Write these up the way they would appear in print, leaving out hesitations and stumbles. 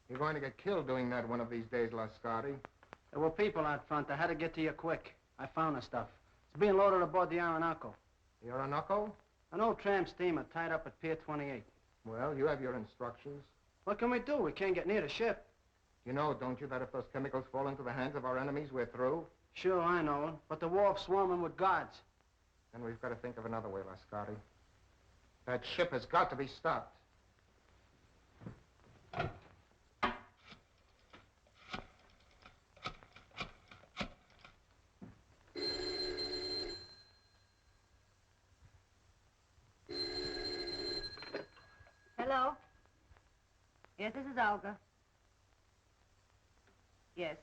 You're going to get killed doing that one of these days, Lascari. There were people out front. I had to get to you quick. I found the stuff. It's being loaded aboard the Orinoco. The Orinoco? An old tramp steamer tied up at Pier 28. Well, you have your instructions. What can we do? We can't get near the ship. You know, don't you, that if those chemicals fall into the hands of our enemies, we're through? Sure, I know. But the wharf's swarming with guards. Then we've got to think of another way, Lascari. That ship has got to be stopped. Hello? Yes, this is Olga. Yes.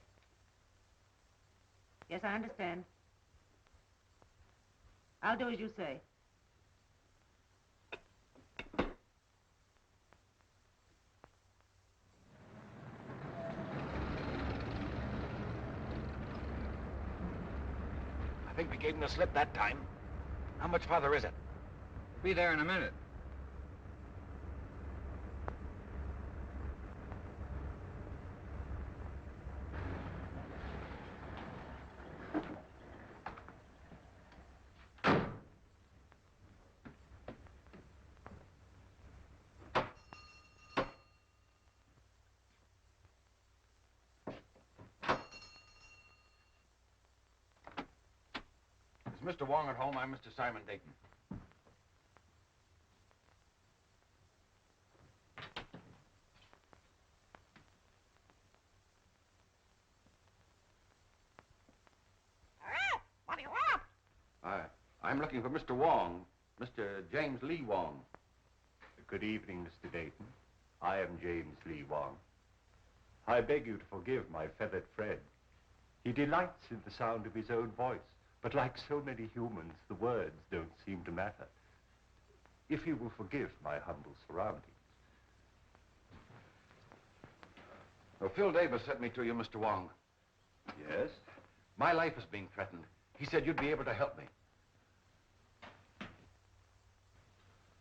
Yes, I understand. I'll do as you say. I think we gave him the slip that time. How much farther is it? We'll be there in a minute. Is Mr. Wong at home? I'm Mr. Simon Dayton. What do you want? I'm looking for Mr. Wong, Mr. James Lee Wong. Good evening, Mr. Dayton. I am James Lee Wong. I beg you to forgive my feathered friend. He delights in the sound of his own voice, but like so many humans, the words don't seem to matter. If you will forgive my humble surroundings. Well, Phil Davis sent me to you, Mr. Wong. Yes? My life is being threatened. He said you'd be able to help me.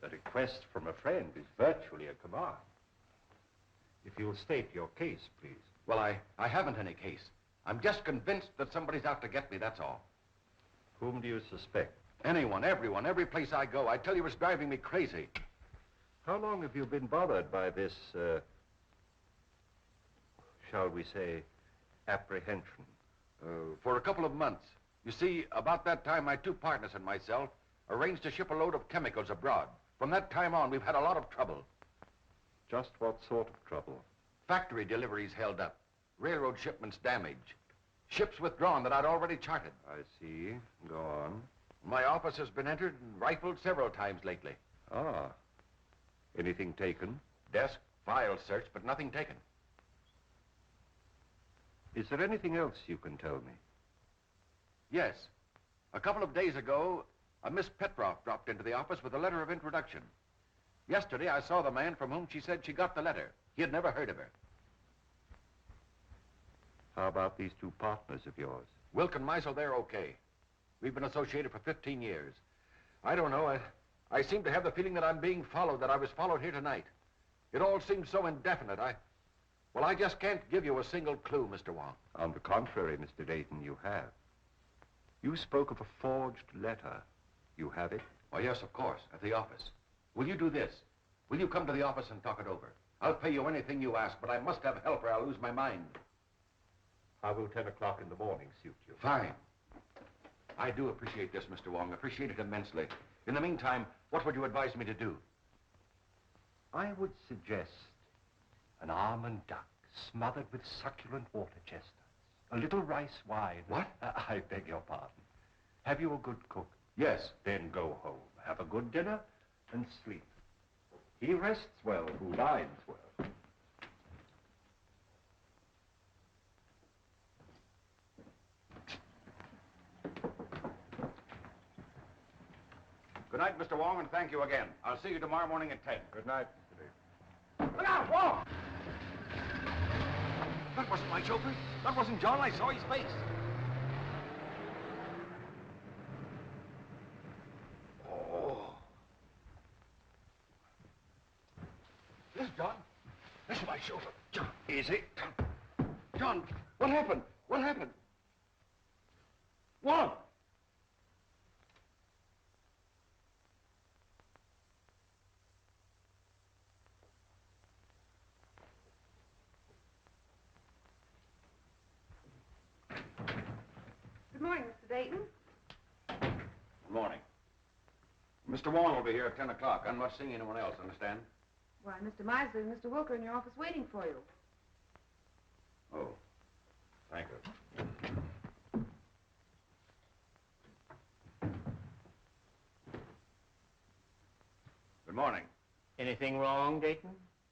The request from a friend is virtually a command. If you'll state your case, please. Well, I haven't any case. I'm just convinced that somebody's out to get me, that's all. Whom do you suspect? Anyone, everyone, every place I go. I tell you, it's driving me crazy. How long have you been bothered by this, shall we say, apprehension? For a couple of months. You see, about that time, my two partners and myself arranged to ship a load of chemicals abroad. From that time on, we've had a lot of trouble. Just what sort of trouble? Factory deliveries held up. Railroad shipments damaged. Ships withdrawn that I'd already charted. I see. Go on. My office has been entered and rifled several times lately. Ah. Anything taken? Desk, files searched, but nothing taken. Is there anything else you can tell me? Yes. A couple of days ago, a Miss Petroff dropped into the office with a letter of introduction. Yesterday, I saw the man from whom she said she got the letter. He had never heard of her. How about these two partners of yours? Wilk and Meisel, they're okay. We've been associated for 15 years. I don't know. I seem to have the feeling that I'm being followed, that I was followed here tonight. It all seems so indefinite. I just can't give you a single clue, Mr. Wong. On the contrary, Mr. Dayton, you have. You spoke of a forged letter. You have it? Oh, yes, of course, at the office. Will you do this? Will you come to the office and talk it over? I'll pay you anything you ask, but I must have help or I'll lose my mind. How will 10 o'clock in the morning suit you? Fine. I do appreciate this, Mr. Wong. Appreciate it immensely. In the meantime, what would you advise me to do? I would suggest an almond duck smothered with succulent water chestnuts. A little rice wine. What? I beg your pardon. Have you a good cook? Yes. Then go home, have a good dinner, and sleep. He rests well who dines well. Good night, Mr. Wong, and thank you again. I'll see you tomorrow morning at 10. Good night, Mr. Dayton. Look out, Wong! That wasn't my chauffeur. That wasn't John. I saw his face. Oh. This is John. This is my chauffeur. John, easy. John, what happened? What happened? Wong! Good morning, Mr. Dayton. Good morning. Mr. Wong will be here at 10 o'clock. I'm not seeing anyone else, understand? Why, Mr. Misley and Mr. Wilker in your office waiting for you. Oh, thank you. Good morning. Anything wrong, Dayton?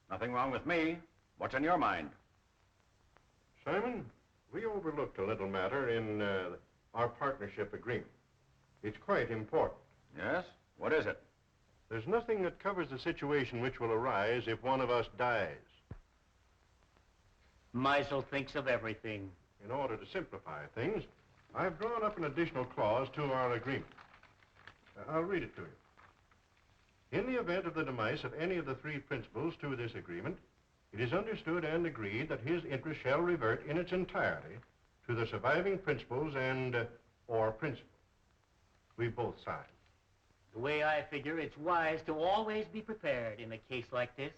Nothing wrong with me. What's on your mind? Simon, we overlooked a little matter in our partnership agreement. It's quite important. Yes? What is it? There's nothing that covers the situation which will arise if one of us dies. Meisel thinks of everything. In order to simplify things, I've drawn up an additional clause to our agreement. I'll read it to you. In the event of the demise of any of the three principals to this agreement, it is understood and agreed that his interest shall revert in its entirety to the surviving principals and or principal. We both signed. The way I figure, it's wise to always be prepared in a case like this.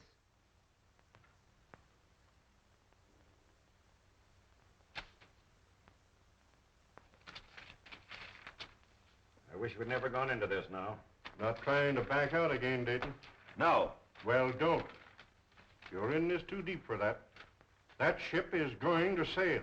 I wish we'd never gone into this now. Not trying to back out again, Dayton. No. Well, don't. You're in this too deep for that. That ship is going to sail.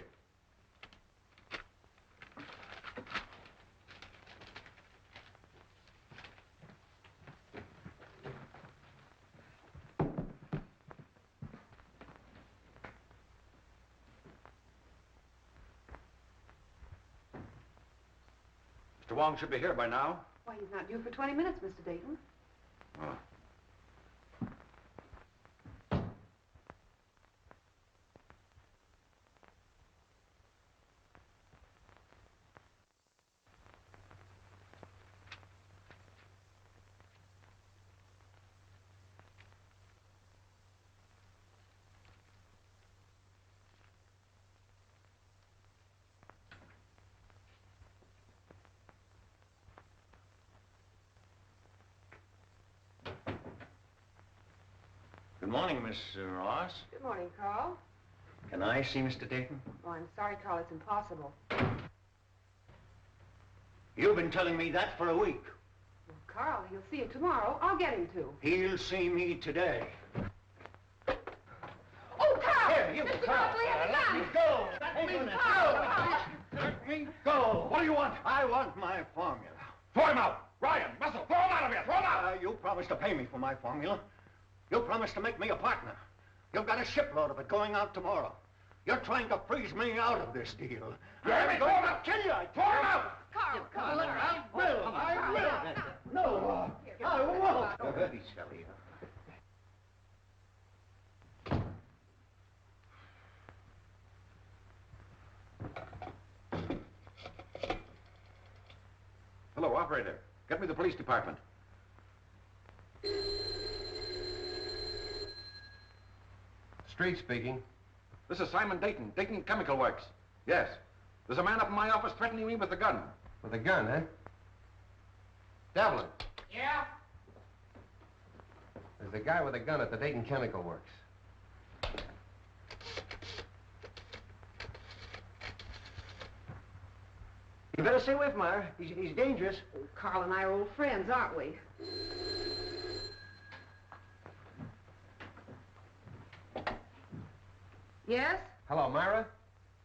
Mr. Wong should be here by now. Why, he's not due for 20 minutes, Mr. Dayton. Oh. Good morning, Miss Ross. Good morning, Carl. Can I see Mr. Dayton? Oh, I'm sorry, Carl. It's impossible. You've been telling me that for a week. Well, Carl, he'll see you tomorrow. I'll get him to. He'll see me today. Oh, Carl! Here, you, Mr. Carl. Mosley has a Let gun! me go. Let me Carl! go. Let me go. What do you want? I want my formula. Throw him out! Ryan, Muscle, throw him out of here! Throw him out! You promised to pay me for my formula. You promised to make me a partner. You've got a shipload of it going out tomorrow. You're trying to freeze me out of this deal. I'm going to kill you. Throw him out! Carl, Come on, I will. I will. No, I won't. You're very silly. Hello, operator. Get me the police department. Street speaking. This is Simon Dayton, Dayton Chemical Works. Yes. There's a man up in my office threatening me with a gun. With a gun, eh? Devlin. Yeah? There's a guy with a gun at the Dayton Chemical Works. You better stay away from her. He's dangerous. Oh, Carl and I are old friends, aren't we? Yes? Hello, Myra.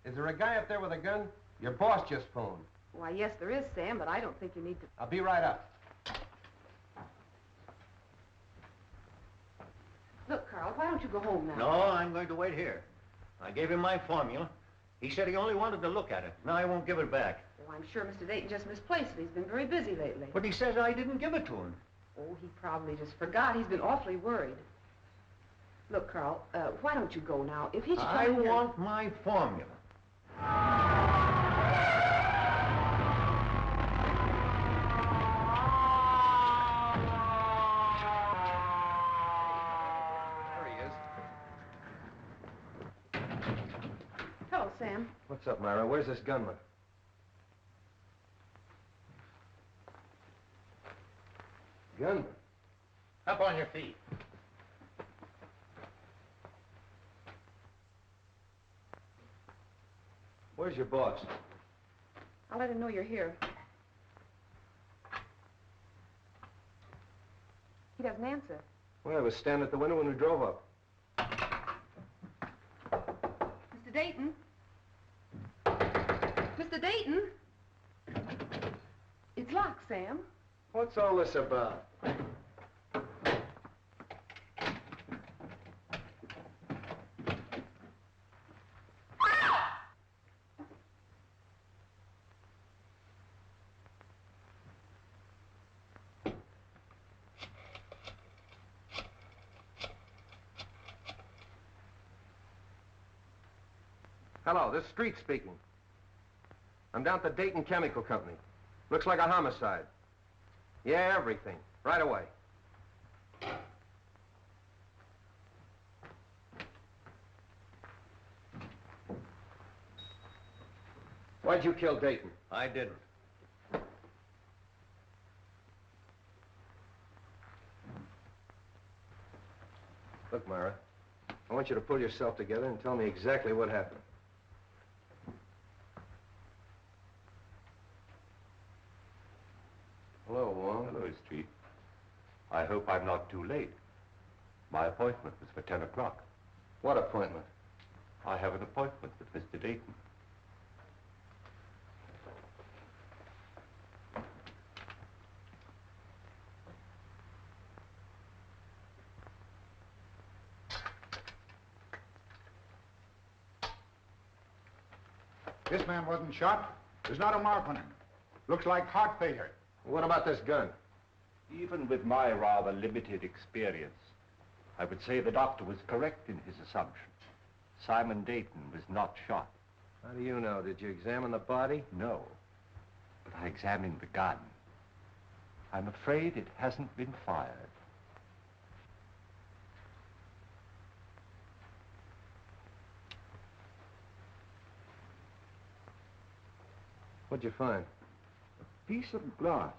Is there a guy up there with a gun? Your boss just phoned. Why, yes, there is, Sam, but I don't think you need to... I'll be right up. Look, Carl, why don't you go home now? No, I'm going to wait here. I gave him my formula. He said he only wanted to look at it. Now I won't give it back. Oh, I'm sure Mr. Dayton just misplaced it. He's been very busy lately. But he says I didn't give it to him. Oh, he probably just forgot. He's been awfully worried. Look, Carl, why don't you go now? If he should I come in here- want my formula. There he is. What's up, Myra? Where's this gunman? Gunman? Up on your feet. Where's your boss? I'll let him know you're here. He doesn't answer. Well, I was standing at the window when we drove up. Mr. Dayton? Mr. Dayton? It's locked, Sam. What's all this about? Hello, this is Street speaking. I'm down at the Dayton Chemical Company. Looks like a homicide. Yeah, everything. Right away. Why'd you kill Dayton? I didn't. Look, Myra, I want you to pull yourself together and tell me exactly what happened. Hello, Wong. Hello, Street. I hope I'm not too late. My appointment was for 10 o'clock. What appointment? I have an appointment with Mr. Dayton. This man wasn't shot. There's not a mark on him. Looks like heart failure. What about this gun? Even with my rather limited experience, I would say the doctor was correct in his assumption. Simon Dayton was not shot. How do you know? Did you examine the body? No, but I examined the gun. I'm afraid it hasn't been fired. What'd you find? A piece of glass.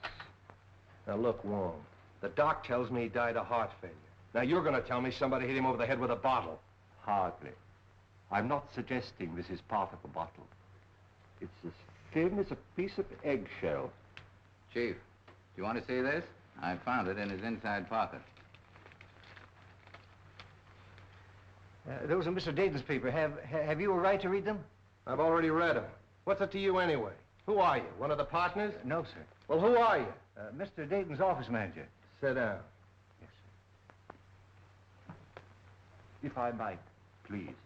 Now, look, Wong, the doc tells me he died of heart failure. Now, you're going to tell me somebody hit him over the head with a bottle. Hardly. I'm not suggesting this is part of a bottle. It's as thin as a piece of eggshell. Chief, do you want to see this? I found it in his inside pocket. Those are Mr. Dayton's papers. Have you a right to read them? I've already read them. What's it to you anyway? Who are you? One of the partners? No, sir. Well, who are you? Mr. Dayton's office manager. Sit down. Yes, sir. If I might, please.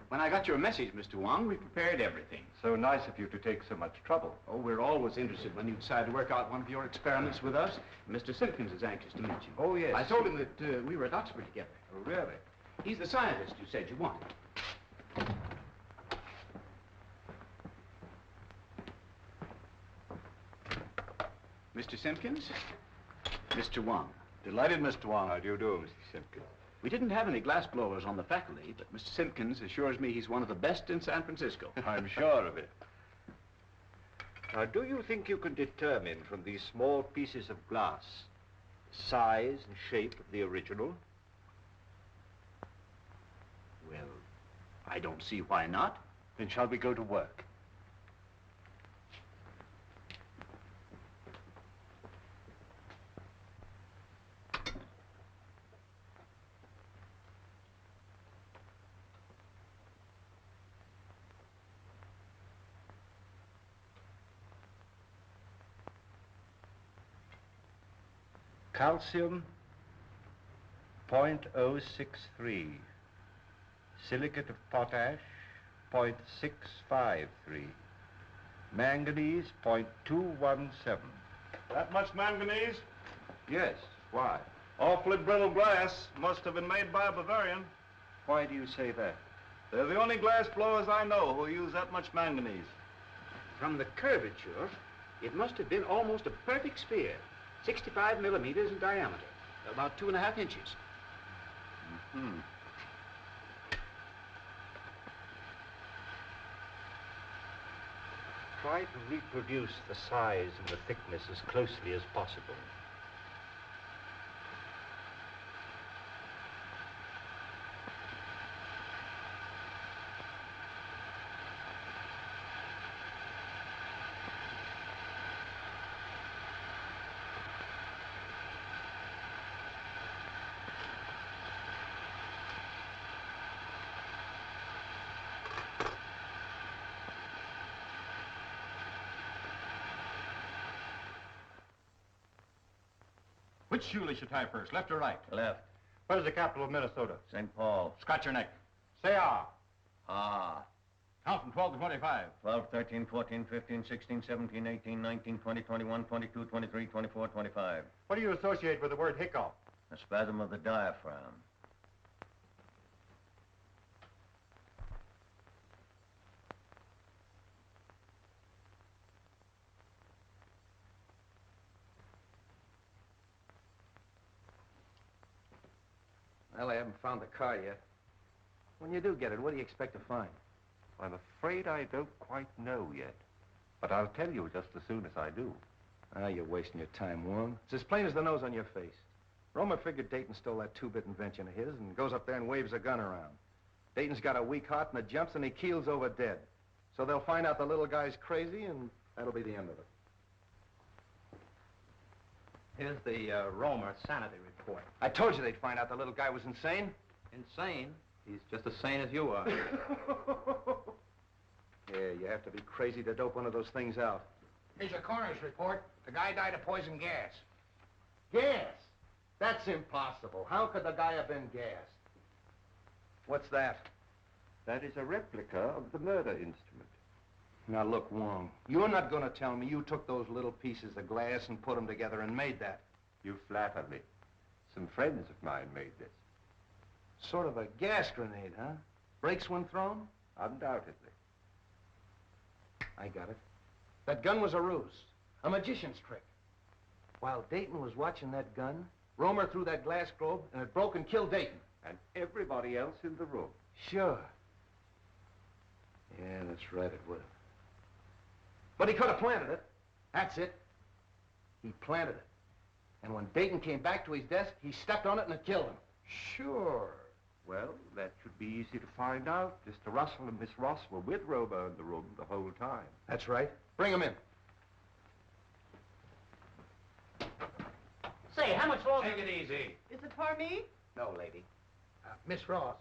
When I got your message, Mr. Wong, we prepared everything. So nice of you to take so much trouble. Oh, we're always interested when you decide to work out one of your experiments with us. Mr. Simpkins is anxious to meet you. Oh, yes. I told him that we were at Oxford together. Oh, really? He's the scientist you said you wanted. Mr. Simpkins, Mr. Wong. Delighted, Mr. Wong. How do you do, Mr. Simpkins? We didn't have any glass blowers on the faculty, but Mr. Simpkins assures me he's one of the best in San Francisco. I'm sure of it. Now, do you think you can determine from these small pieces of glass size and shape of the original? Well, I don't see why not. Then shall we go to work? Calcium, 0.063. Silicate of potash, 0.653. Manganese, 0.217. That much manganese? Yes, why? Awfully brittle glass. Must have been made by a Bavarian. Why do you say that? They're the only glass blowers I know who use that much manganese. From the curvature, It must have been almost a perfect spear, 65 millimeters in diameter, about 2.5 inches. Mm-hmm. Try to reproduce the size and the thickness as closely as possible. Which shoelace you should tie first, left or right? Left. Where's the capital of Minnesota? St. Paul. Scratch your neck. Say ah. Ah. Count from 12 to 25. 12, 13, 14, 15, 16, 17, 18, 19, 20, 21, 22, 23, 24, 25. What do you associate with the word hiccough? A spasm of the diaphragm. Well, I haven't found the car yet. When you do get it, what do you expect to find? I'm afraid I don't quite know yet. But I'll tell you just as soon as I do. Ah, you're wasting your time, Wong. It's as plain as the nose on your face. Roma figured Dayton stole that two-bit invention of his and goes up there and waves a gun around. Dayton's got a weak heart and it jumps and he keels over dead. So they'll find out the little guy's crazy and that'll be the end of it. Here's the Roma sanity report. I told you they'd find out the little guy was insane. Insane? He's just as sane as you are. Yeah, you have to be crazy to dope one of those things out. Here's your coroner's report. The guy died of poison gas. Gas? That's impossible. How could the guy have been gassed? What's that? That is a replica of the murder instrument. Now look, Wong, you're not going to tell me you took those little pieces of glass and put them together and made that. You flatter me. Some friends of mine made this. Sort of a gas grenade, huh? Breaks when thrown? Undoubtedly. I got it. That gun was a ruse, a magician's trick. While Dayton was watching that gun, Romer threw that glass globe and it broke and killed Dayton. And everybody else in the room. Sure. Yeah, that's right, it would have. But he could have planted it. That's it. He planted it. And when Dayton came back to his desk, he stepped on it and it killed him. Sure. Well, that should be easy to find out. Mr. Russell and Miss Ross were with Romer in the room the whole time. That's right. Bring him in. Say, how much longer? Take it easy. Is it for me? No, lady. Miss Ross.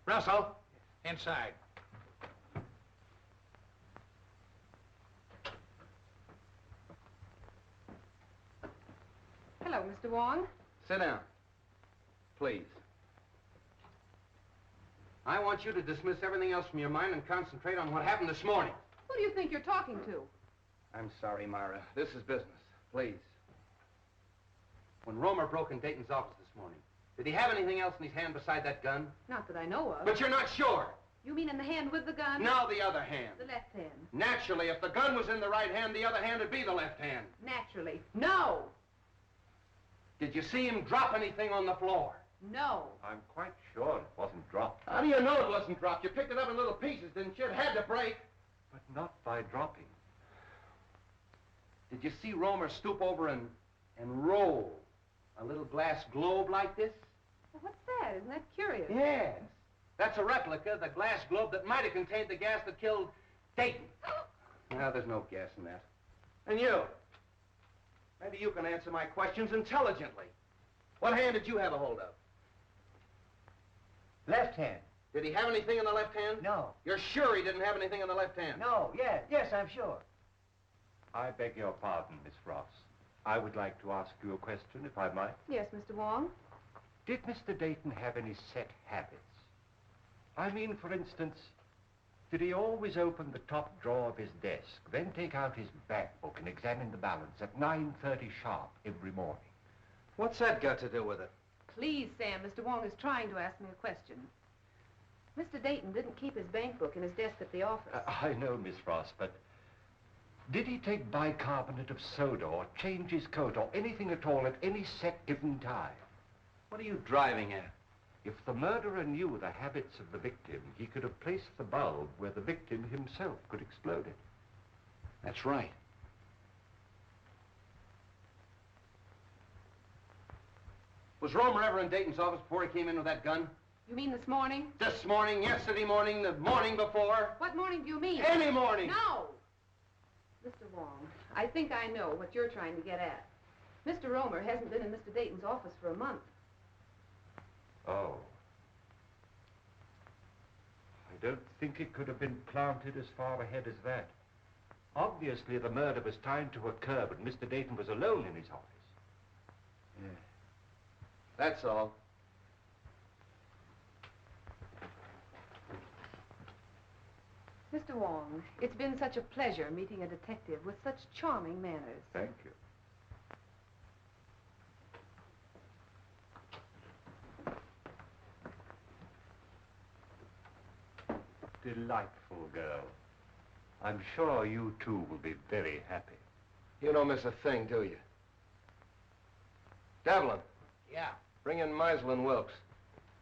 Russell. Inside. Hello, Mr. Wong. Sit down. Please. I want you to dismiss everything else from your mind and concentrate on what happened this morning. Who do you think you're talking to? I'm sorry, Myra. This is business. Please. When Romer broke in Dayton's office this morning, did he have anything else in his hand beside that gun? Not that I know of. But you're not sure. You mean in the hand with the gun? Now the other hand. The left hand. Naturally, if the gun was in the right hand, the other hand would be the left hand. Naturally. No! Did you see him drop anything on the floor? No. I'm quite sure it wasn't dropped. How do you know it wasn't dropped? You picked it up in little pieces, didn't you? It had to break. But not by dropping. Did you see Romer stoop over and roll a little glass globe like this? Well, what's that? Isn't that curious? Yes. That's a replica, the glass globe that might have contained the gas that killed Dayton. Now, there's no gas in that. And you? Maybe you can answer my questions intelligently. What hand did you have a hold of? Left hand. Did he have anything in the left hand? No. You're sure he didn't have anything in the left hand? No, yes, I'm sure. I beg your pardon, Miss Ross. I would like to ask you a question, if I might. Yes, Mr. Wong. Did Mr. Dayton have any set habits? I mean, for instance, did he always open the top drawer of his desk, then take out his bank book and examine the balance at 9:30 sharp every morning? What's that got to do with it? Please, Sam, Mr. Wong is trying to ask me a question. Mr. Dayton didn't keep his bank book in his desk at the office. I know, Miss Ross, but Did he take bicarbonate of soda or change his coat or anything at all at any set given time? What are you driving at? If the murderer knew the habits of the victim, he could have placed the bulb where the victim himself could explode it. That's right. Was Romer ever in Dayton's office before he came in with that gun? You mean this morning? This morning, yesterday morning, the morning before? What morning do you mean? Any morning! No! Mr. Wong, I think I know what you're trying to get at. Mr. Romer hasn't been in Mr. Dayton's office for a month. Oh. I don't think it could have been planted as far ahead as that. Obviously, the murder was timed to occur, but Mr. Dayton was alone in his office. Yeah. That's all. Mr. Wong, it's been such a pleasure meeting a detective with such charming manners. Thank you. Delightful girl. I'm sure you two will be very happy. You don't miss a thing, do you? Devlin, Yeah. bring in Meisel and Wilkes.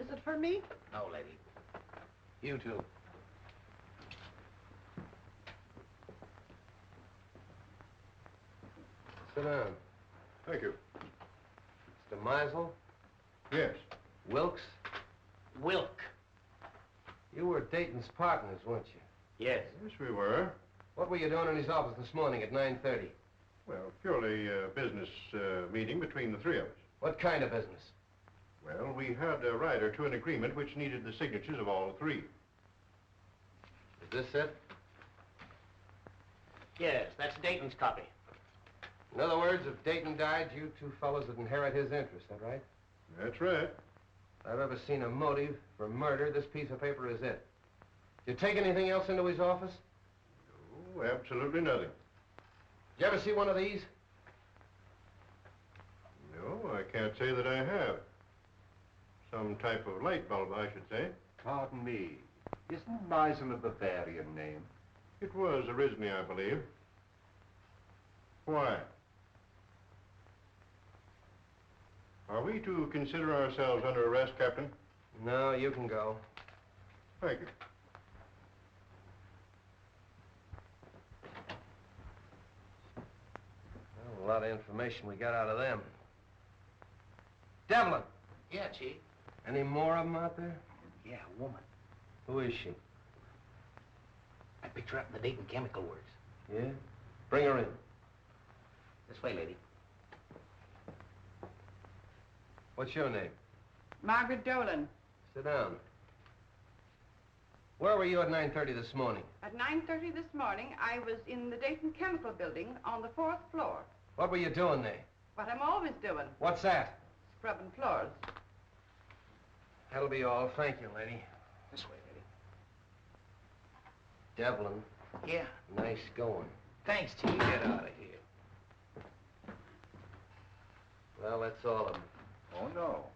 Is it for me? No, lady. You too. Sit down. Thank you. Mr. Meisel, Yes. Wilkes, Wilk. you were Dayton's partners, weren't you? Yes. Yes, we were. What were you doing in his office this morning at 9:30? Well, purely a business meeting between the three of us. What kind of business? Well, we had a rider to an agreement which needed the signatures of all three. Is this it? Yes, that's Dayton's copy. In other words, if Dayton died, you two fellows would inherit his interest, that right? That's right. If I've ever seen a motive for murder, this piece of paper is it. Did you take anything else into his office? Oh, absolutely nothing. Did you ever see one of these? No, I can't say that I have. Some type of light bulb, I should say. Pardon me. Isn't Meisel a Bavarian name? It was originally, I believe. Why? Are we to consider ourselves under arrest, Captain? No, you can go. Thank you. Well, a lot of information we got out of them. Devlin, Yeah, Chief. any more of them out there? Yeah, a woman. Who is she? I picked her up in the Dayton Chemical Works. Yeah? Bring her in. This way, lady. What's your name? Margaret Dolan. Sit down. Where were you at 9:30 this morning? At 9:30 this morning, I was in the Dayton Chemical Building on the 4th floor. What were you doing there? What I'm always doing, What's that? scrubbing floors. That'll be all. Thank you, lady. This way, lady. Devlin, Yeah. nice going. Thanks, Chief. Get out of here. Well, that's all of them. Oh, no.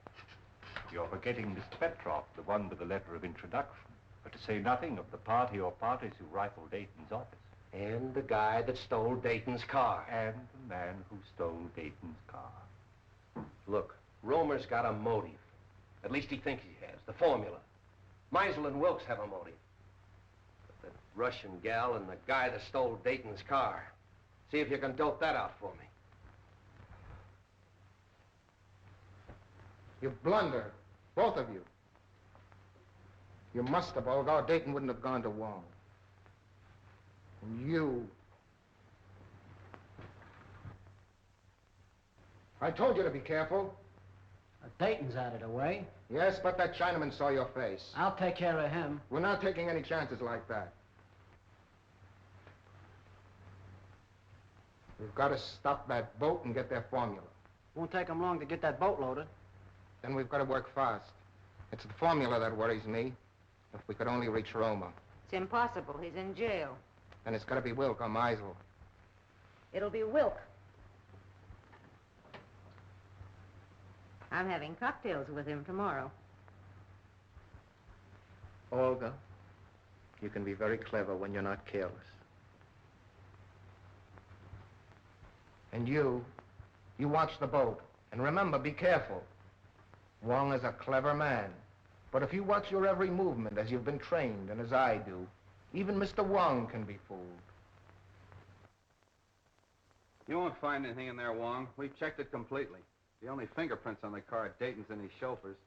You're forgetting Mr. Petroff, the one with the letter of introduction. But to say nothing of the party or parties who rifled Dayton's office. And the guy that stole Dayton's car. And the man who stole Dayton's car. Look, Romer's got a motive. At least he thinks he has. The formula. Meisel and Wilkes have a motive. But the Russian gal and the guy that stole Dayton's car. See if you can dope that out for me. You blunder, both of you. You must have, although Dayton wouldn't have gone to Wong. And you... I told you to be careful. Dayton's out of the way. Yes, but that Chinaman saw your face. I'll take care of him. We're not taking any chances like that. We've got to stop that boat and get their formula. Won't take him long to get that boat loaded. Then we've got to work fast. It's the formula that worries me. If we could only reach Roma. It's impossible. He's in jail. Then it's got to be Wilk or Meisel. It'll be Wilk. I'm having cocktails with him tomorrow. Olga, you can be very clever when you're not careless. And you watch the boat. And remember, be careful. Wong is a clever man. But if you watch your every movement as you've been trained and as I do, even Mr. Wong can be fooled. You won't find anything in there, Wong. We've checked it completely. The only fingerprints on the car at Dayton's and his chauffeur's.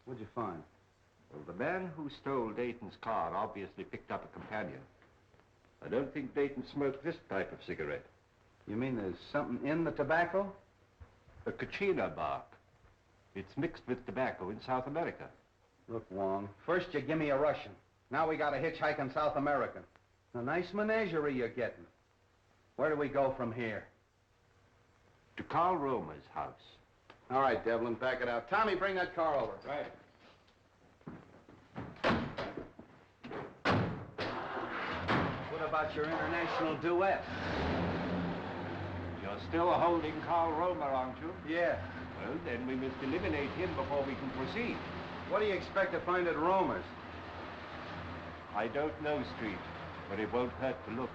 What'd you find? Well, the man who stole Dayton's car obviously picked up a companion. I don't think Dayton smoked this type of cigarette. You mean there's something in the tobacco? A Kachina bark. It's mixed with tobacco in South America. Look, Wong, first you give me a Russian. Now we got a hitchhike in South America. A nice menagerie you're getting. Where do we go from here? To Carl Romer's house. All right, Devlin, back it out. Tommy, bring that car over. Right. What about your international duet? You're still holding Carl Romer, aren't you? Yeah. Well, then we must eliminate him before we can proceed. What do you expect to find at Romer's? I don't know, Street, but it won't hurt to look.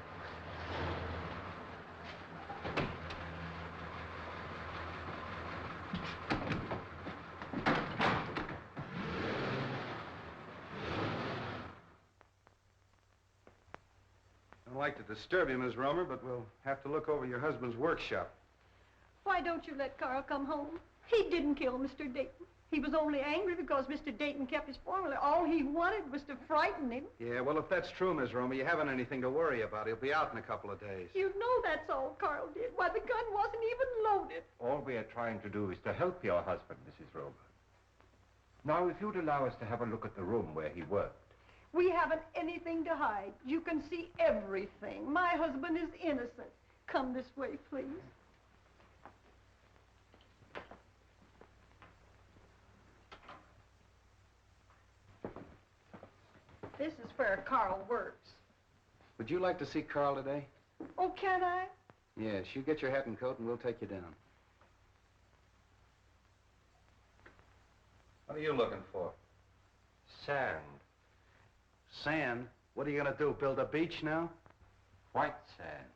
I don't like to disturb you, Miss Romer, but we'll have to look over your husband's workshop. Why don't you let Carl come home? He didn't kill Mr. Dayton. He was only angry because Mr. Dayton kept his formula. All he wanted was to frighten him. Yeah, well, if that's true, Miss Romer, you haven't anything to worry about. He'll be out in a couple of days. You know that's all Carl did. Why, the gun wasn't even loaded. All we are trying to do is to help your husband, Mrs. Romer. Now, if you'd allow us to have a look at the room where he worked. We haven't anything to hide. You can see everything. My husband is innocent. Come this way, please. This is where Carl works. Would you like to see Carl today? Oh, can I? Yes, you get your hat and coat and we'll take you down. What are you looking for? Sand. Sand? What are you going to do, build a beach now? White sand.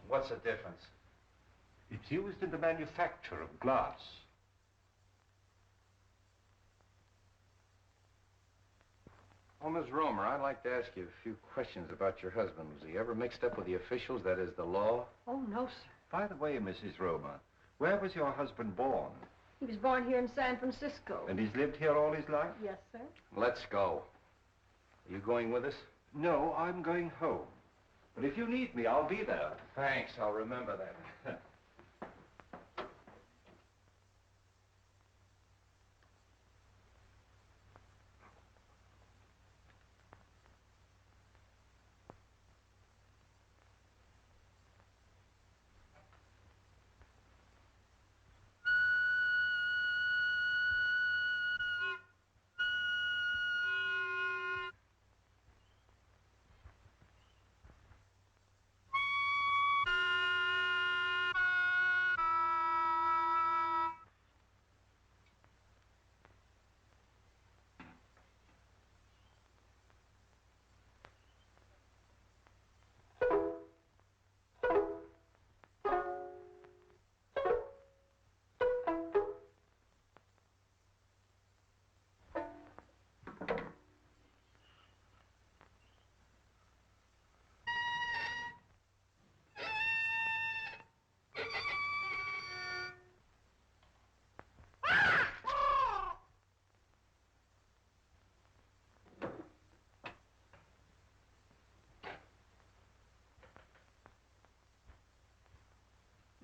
What's the difference? It's used in the manufacture of glass. Oh, Miss Romer, I'd like to ask you a few questions about your husband. Was he ever mixed up with the officials, that is, the law? Oh, no, sir. By the way, Mrs. Romer, where was your husband born? He was born here in San Francisco. And he's lived here all his life? Yes, sir. Let's go. Are you going with us? No, I'm going home. But if you need me, I'll be there. Thanks, I'll remember that.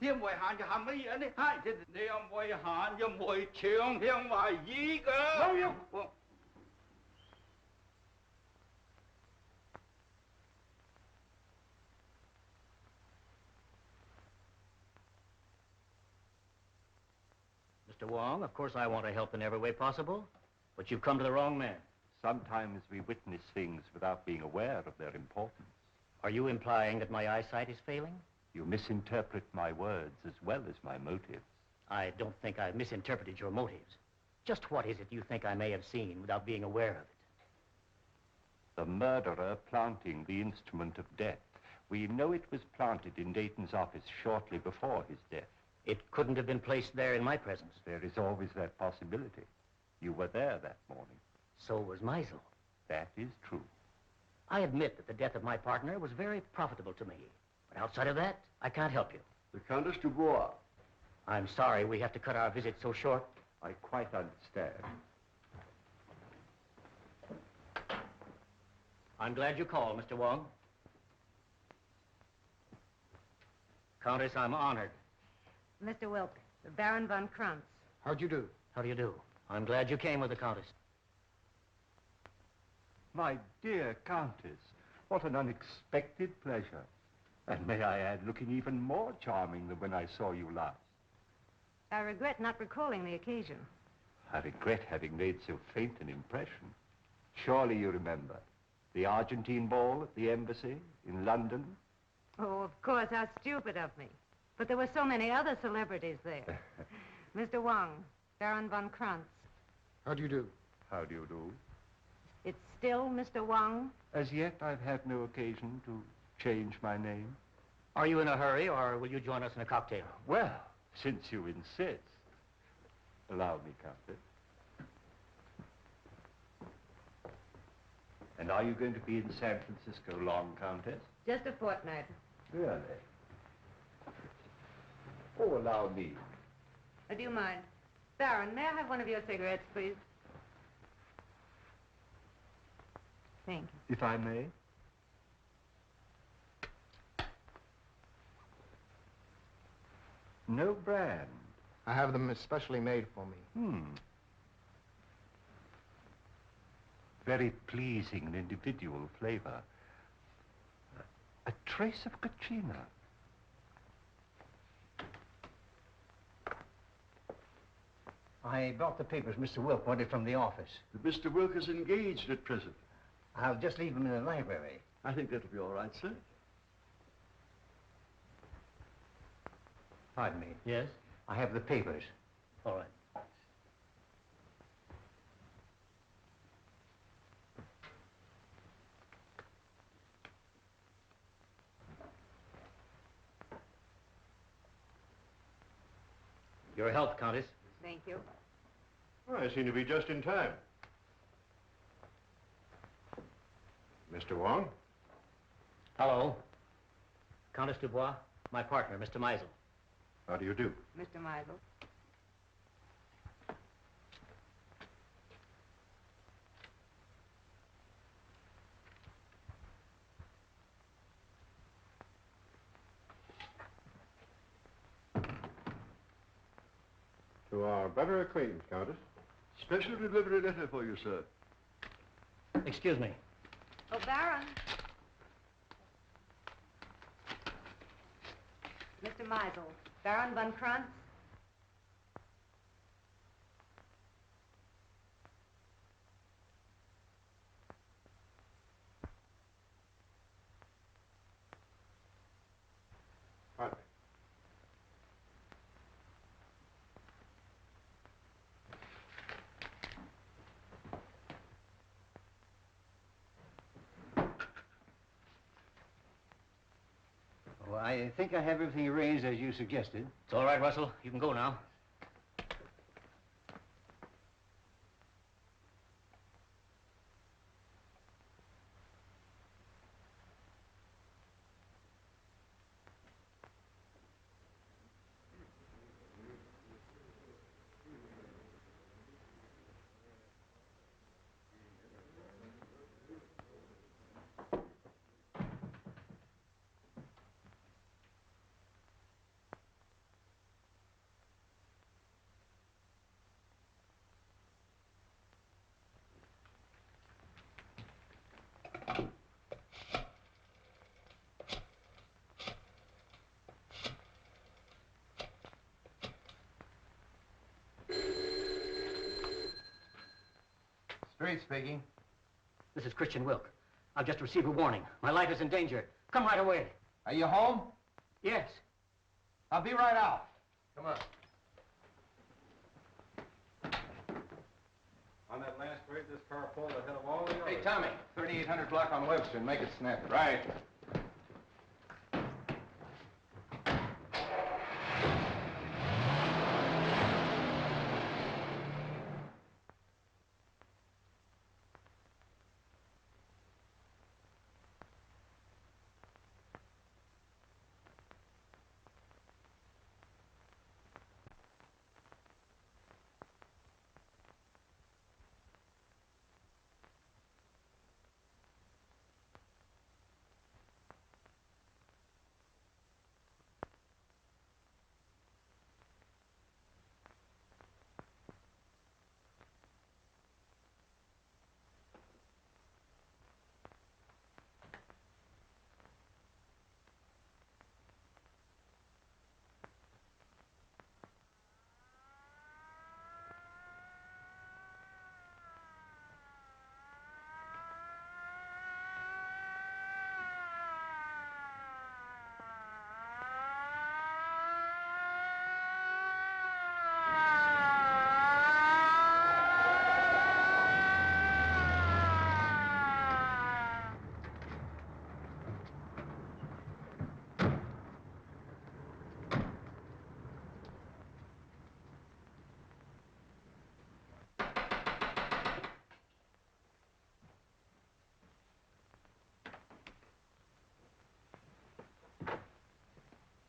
Thiên ngoại hạn cho hàm ý đấy. Hai thì thiên ngoại hạn cho mỗi trường thiên ngoại gì cơ. Bao nhiêu? Mr. Wong, of course I want to help in every way possible, but you've come to the wrong man. Sometimes we witness things without being aware of their importance. Are you implying that my eyesight is failing? You misinterpret my words as well as my motives. I don't think I've misinterpreted your motives. Just what is it you think I may have seen without being aware of it? The murderer planting the instrument of death. We know it was planted in Dayton's office shortly before his death. It couldn't have been placed there in my presence. There is always that possibility. You were there that morning. So was Meisel. That is true. I admit that the death of my partner was very profitable to me. But outside of that, I can't help you. The Countess Dubois. I'm sorry we have to cut our visit so short. I quite understand. I'm glad you called, Mr. Wong. Countess, I'm honored. Mr. Wilk, the Baron von Krantz. How'd you do? How do you do? I'm glad you came with the Countess. My dear Countess, what an unexpected pleasure. And may I add, looking even more charming than when I saw you last. I regret not recalling the occasion. I regret having made so faint an impression. Surely you remember the Argentine ball at the embassy in London? Oh, of course, how stupid of me. But there were so many other celebrities there. Mr. Wong, Baron von Krantz. How do you do? How do you do? It's still Mr. Wong? As yet, I've had no occasion to change my name. Are you in a hurry, or will you join us in a cocktail? Well, since you insist. Allow me, Countess. And are you going to be in San Francisco long, Countess? Just a fortnight. Really? Oh, allow me. Do you mind? Baron, may I have one of your cigarettes, please? Thank you. If I may? No brand. I have them especially made for me. Very pleasing and individual flavor. A trace of Katrina. I brought the papers Mr. Wilk wanted from the office. Mr. Wilk is engaged at present. I'll just leave him in the library. I think that'll be all right, sir. Pardon me. Yes? I have the papers. All right. Your health, Countess. Thank you. Well, I seem to be just in time. Mr. Wong? Hello. Countess Dubois, my partner, Mr. Meisel. How do you do? Mr. Meisel. To our better acquaintance, Countess. Special delivery letter for you, sir. Excuse me. Oh, Baron. Mr. Meisel, Baron von Krantz. Pardon me. Well, I think I have everything arranged as you suggested. It's all right, Russell. You can go now. Street speaking. This is Christian Wilk. I've just received a warning. My life is in danger. Come right away. Are you home? Yes. I'll be right out. Come on. On that last grade, this car pulled ahead of all the others. Hey, Tommy, 3800 block on Webster. Make it snappy. Right.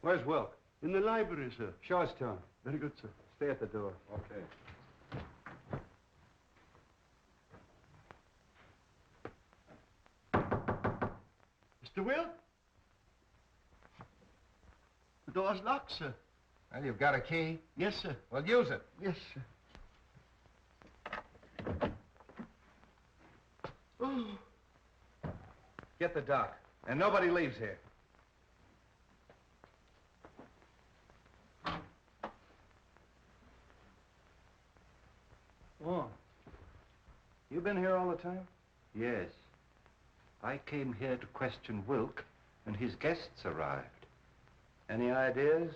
Where's Wilk? In the library, sir. Show us to him. Very good, sir. Stay at the door. Okay. Mr. Wilk? The door's locked, sir. Well, you've got a key? Yes, sir. Well, use it. Yes, sir. Oh. Get the doc. And nobody leaves here. Wong, you been here all the time? Yes. I came here to question Wilk, and his guests arrived. Any ideas?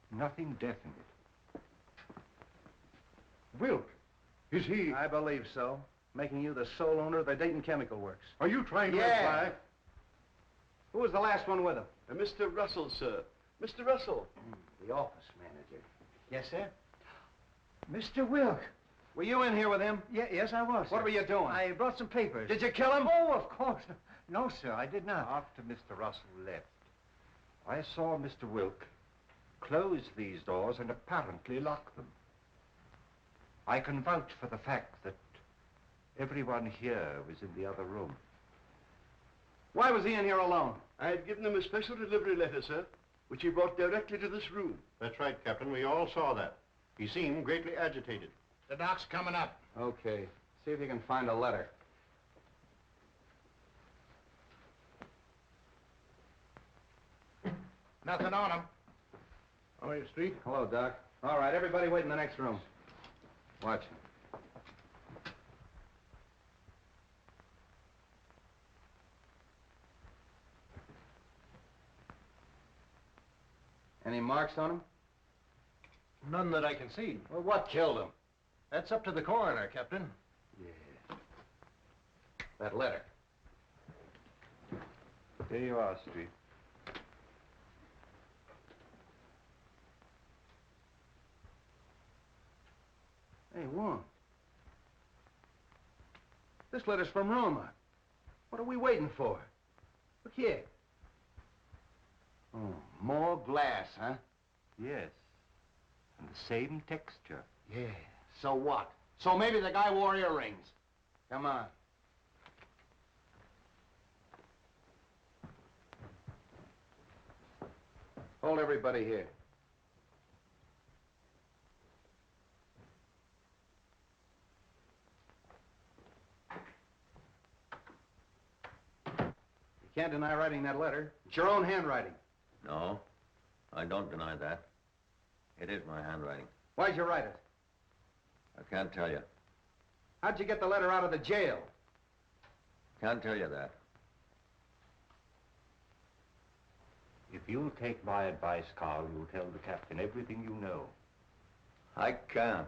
Nothing definite. Wilk, is he... I believe so. Making you the sole owner of the Dayton Chemical Works. Are you trying to Yeah. imply... Who was the last one with him? Mr. Russell, sir. Mr. Russell. The office manager. Yes, sir? Mr. Wilk. Were you in here with him? Yes, I was. What sir. were you doing? I brought some papers. Did you kill him? Oh, of course. No, sir, I did not. After Mr. Russell left, I saw Mr. Wilk close these doors and apparently lock them. I can vouch for the fact that everyone here was in the other room. Why was he in here alone? I had given him a special delivery letter, sir, which he brought directly to this room. That's right, Captain. We all saw that. He seemed greatly agitated. The doc's coming up. Okay. See if you can find a letter. Nothing on him. Oh, your street? Hello, Doc. All right, everybody wait in the next room. Watch him. Any marks on him? None that I can see. Well, what killed him? That's up to the coroner, Captain. Yes. That letter. There you are, Street. Hey, Wong. This letter's from Roma. What are we waiting for? Look here. Oh, more glass, huh? Yes. And the same texture. Yeah. So what? So maybe the guy wore earrings. Come on. Hold everybody here. You can't deny writing that letter. It's your own handwriting. No, I don't deny that. It is my handwriting. Why'd you write it? I can't tell you. How'd you get the letter out of the jail? Can't tell you that. If you'll take my advice, Carl, you'll tell the captain everything you know. I can't.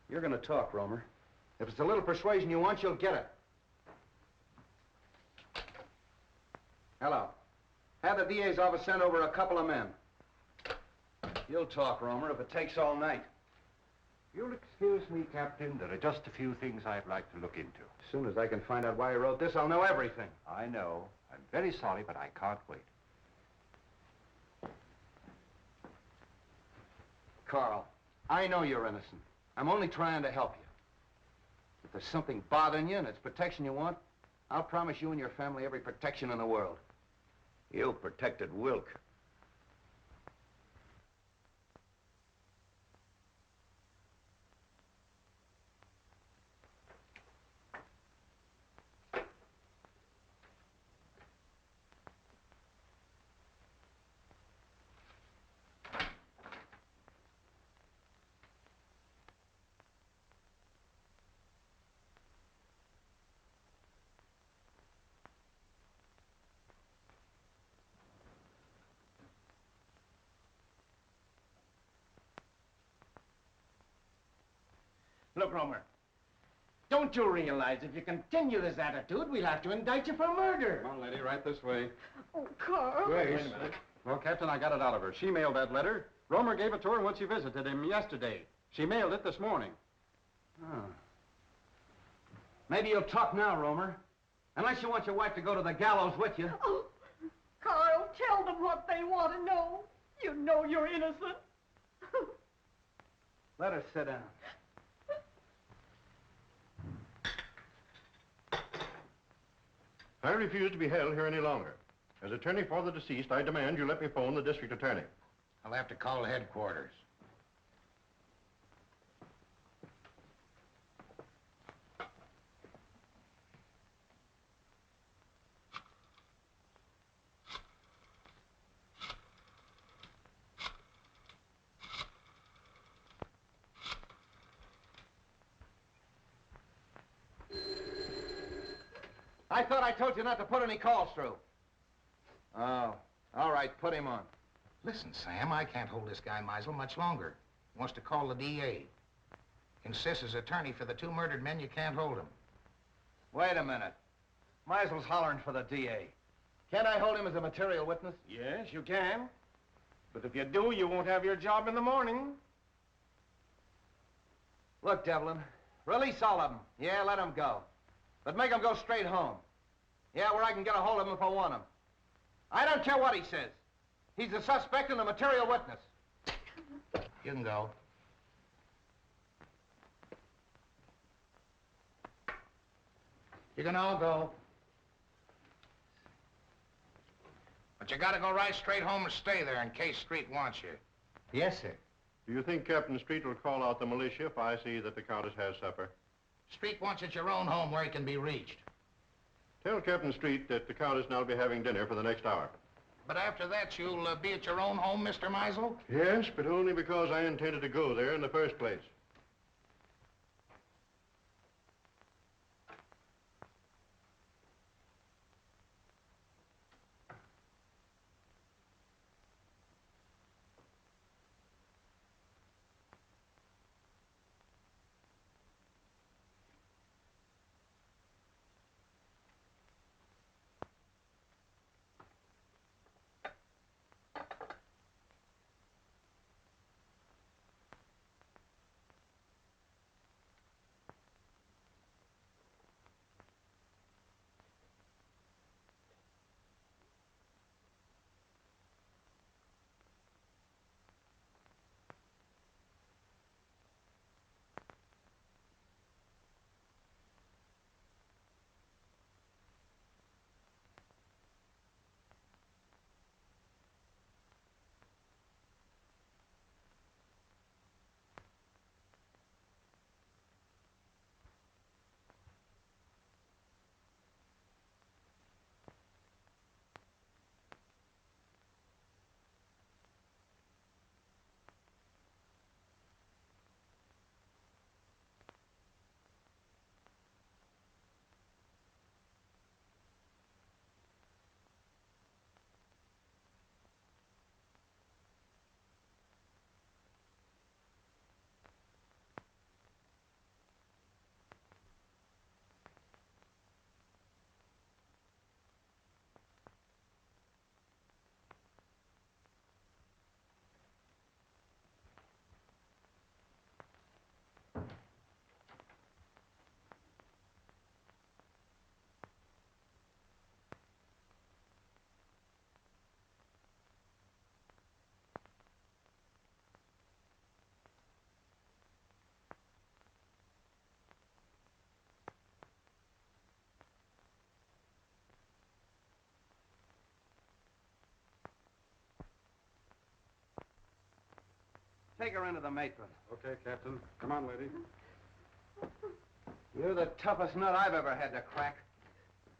You're gonna talk, Romer. If it's a little persuasion you want, you'll get it. Hello. Have the DA's office send over a couple of men. You'll talk, Romer, if it takes all night. You'll excuse me, Captain. There are just a few things I'd like to look into. As soon as I can find out why you wrote this, I'll know everything. I know. I'm very sorry, but I can't wait. Carl, I know you're innocent. I'm only trying to help you. If there's something bothering you and it's protection you want, I'll promise you and your family every protection in the world. You protected Wilk. Look, Romer, don't you realize if you continue this attitude, we'll have to indict you for murder? Come on, lady, right this way. Oh, Carl. Wait a minute. Well, Captain, I got it out of her. She mailed that letter. Romer gave it to her when she visited him yesterday. She mailed it this morning. Oh. Maybe you'll talk now, Romer. Unless you want your wife to go to the gallows with you. Oh, Carl, tell them what they want to know. You know you're innocent. Let her sit down. I refuse to be held here any longer. As attorney for the deceased, I demand you let me phone the district attorney. I'll have to call headquarters. I thought I told you not to put any calls through. Oh, all right, put him on. Listen, Sam, I can't hold this guy Meisel much longer. He wants to call the DA. Insists as attorney for the 2 murdered men, you can't hold him. Wait a minute. Meisel's hollering for the DA. Can't I hold him as a material witness? Yes, you can. But if you do, you won't have your job in the morning. Look, Devlin, release all of them. Yeah, let them go. But make them go straight home. Yeah, where I can get a hold of him if I want him. I don't care what he says. He's a suspect and a material witness. You can go. You can all go. But you gotta go right straight home and stay there in case Street wants you. Yes, sir. Do you think Captain Street will call out the militia if I see that the Countess has supper? Street wants at your own home where he can be reached. Tell Captain Street that the Countess and I'll be having dinner for the next hour. But after that, you'll be at your own home, Mr. Meisel? Yes, but only because I intended to go there in the first place. Take her into the matron. Okay, Captain. Come on, lady. You're the toughest nut I've ever had to crack.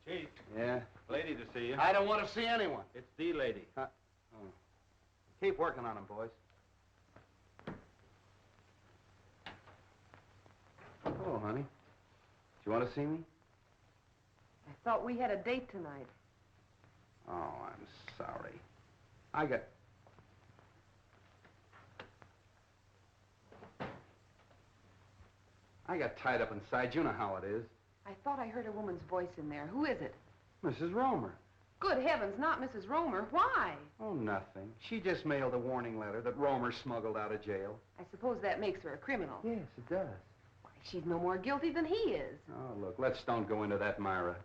Chief. Yeah? Lady to see you. I don't want to see anyone. It's the lady. Oh. Keep working on him, boys. Hello, honey. Do you want to see me? I thought we had a date tonight. Oh, I'm sorry. I got tied up inside. You know how it is. I thought I heard a woman's voice in there. Who is it? Mrs. Romer. Good heavens, not Mrs. Romer. Why? Oh, nothing. She just mailed a warning letter that Romer smuggled out of jail. I suppose that makes her a criminal. Yes, it does. Why, she's no more guilty than he is. Oh, look, let's don't go into that, Myra.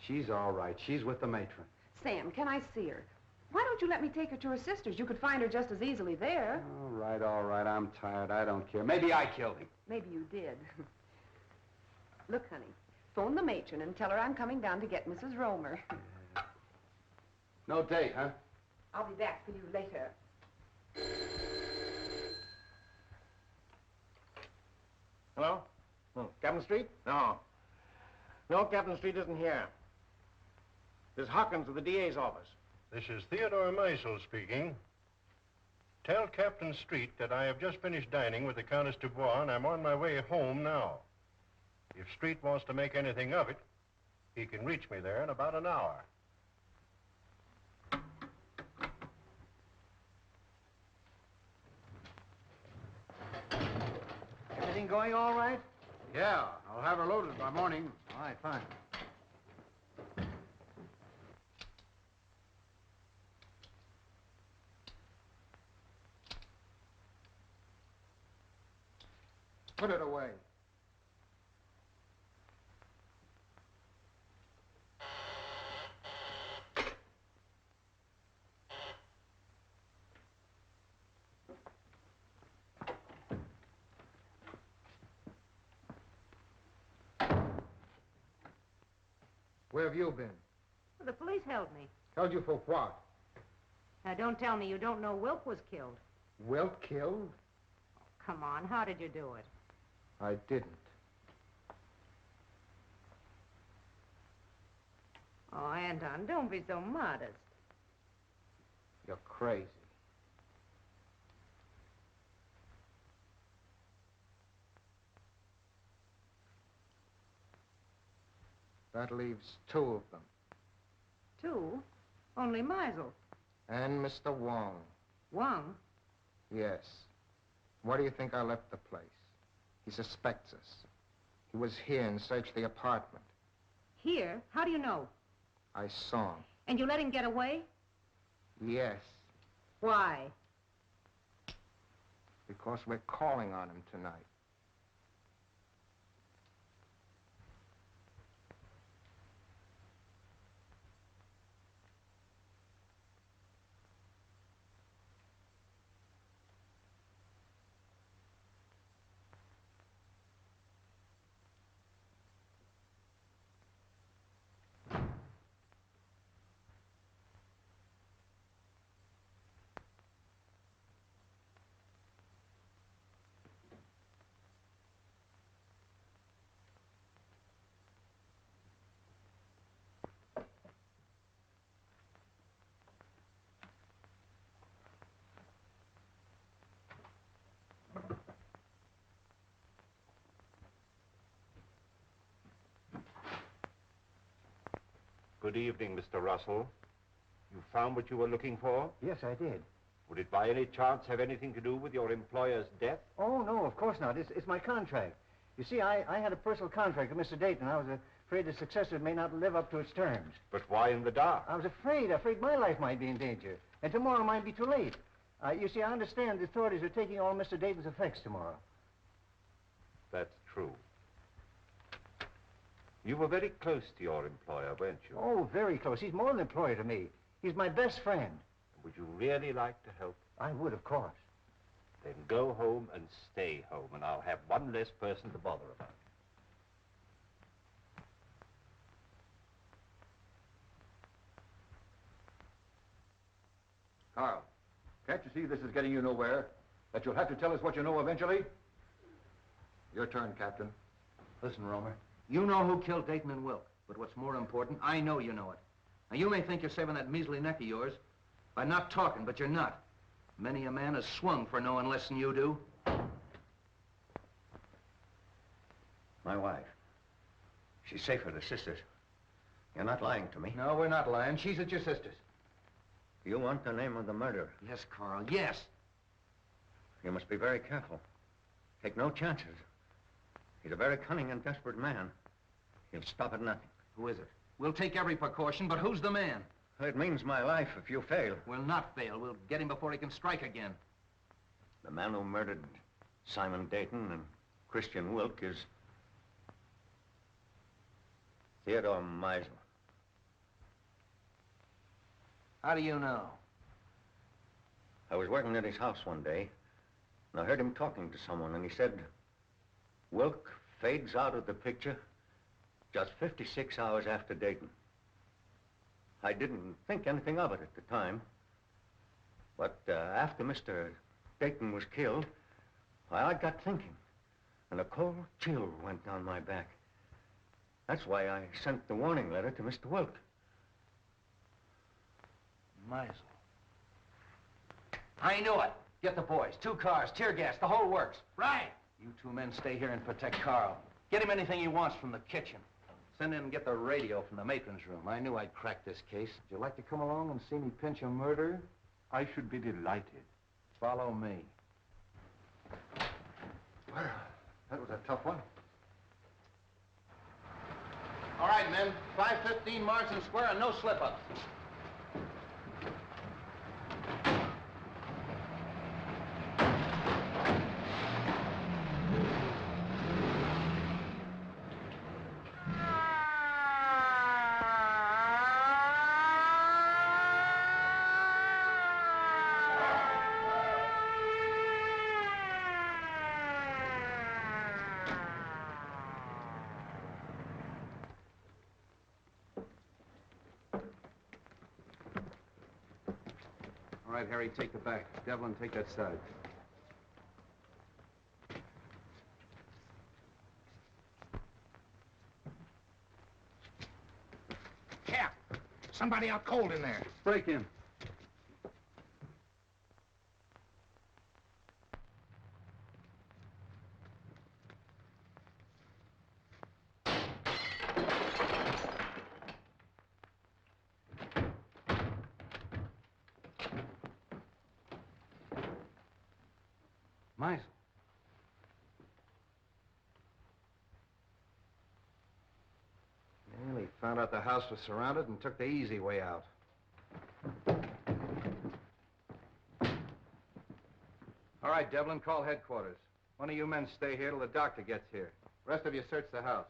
She's all right. She's with the matron. Sam, can I see her? Why don't you let me take her to her sister's? You could find her just as easily there. All right. I'm tired. I don't care. Maybe I killed him. Maybe you did. Look, honey, phone the matron and tell her I'm coming down to get Mrs. Romer. No date, huh? I'll be back for you later. Hello? Captain Street? No. No, Captain Street isn't here. This is Hawkins of the DA's office. This is Theodore Meisel speaking. Tell Captain Street that I have just finished dining with the Countess Dubois, and I'm on my way home now. If Street wants to make anything of it, he can reach me there in about an hour. Everything going all right? Yeah, I'll have her loaded by morning. All right, fine. Put it away. Where have you been? Well, the police held me. Held you for what? Now, don't tell me you don't know Wilk was killed. Wilt killed? Come on, how did you do it? I didn't. Oh, Anton, don't be so modest. You're crazy. That leaves two of them. Two? Only Meisel. And Mr. Wong. Wong? Yes. Why do you think I left the place? He suspects us. He was here and searched the apartment. Here? How do you know? I saw him. And you let him get away? Yes. Why? Because we're calling on him tonight. Good evening, Mr. Russell. You found what you were looking for? Yes, I did. Would it by any chance have anything to do with your employer's death? Oh, no, of course not. It's my contract. You see, I had a personal contract with Mr. Dayton. I was afraid the successor may not live up to its terms. But why in the dark? I was afraid my life might be in danger. And tomorrow might be too late. You see, I understand the authorities are taking all Mr. Dayton's effects tomorrow. That's true. You were very close to your employer, weren't you? Oh, very close. He's more than an employer to me. He's my best friend. Would you really like to help? I would, of course. Then go home and stay home, and I'll have one less person to bother about. Carl, can't you see this is getting you nowhere? That you'll have to tell us what you know eventually? Your turn, Captain. Listen, Romer, you know who killed Dayton and Wilk. But what's more important, I know you know it. Now, you may think you're saving that measly neck of yours by not talking, but you're not. Many a man has swung for knowing less than you do. My wife. She's safe with her sisters. You're not lying to me. No, we're not lying. She's at your sister's. You want the name of the murderer? Yes, Carl, yes. You must be very careful. Take no chances. He's a very cunning and desperate man. He'll stop at nothing. Who is it? We'll take every precaution, but who's the man? It means my life if you fail. We'll not fail. We'll get him before he can strike again. The man who murdered Simon Dayton and Christian Wilk is Theodore Meisel. How do you know? I was working at his house one day, and I heard him talking to someone, and he said, Wilk fades out of the picture just 56 hours after Dayton. I didn't think anything of it at the time, but after Mr. Dayton was killed, I got thinking, and a cold chill went down my back. That's why I sent the warning letter to Mr. Wilk. Meisel. I knew it. Get the boys. 2 cars, tear gas, the whole works. Right. You 2 men stay here and protect Carl. Get him anything he wants from the kitchen. Send in and get the radio from the matron's room. I knew I'd crack this case. Would you like to come along and see me pinch a murderer? I should be delighted. Follow me. Well, that was a tough one. All right, men. 515 Marsden Square and no slip-ups. All right, Harry, take the back. Devlin, take that side. Cap! Somebody out cold in there. Break in. Meisel. Well, he found out the house was surrounded and took the easy way out. All right, Devlin, call headquarters. One of you men stay here till the doctor gets here. Rest of you search the house.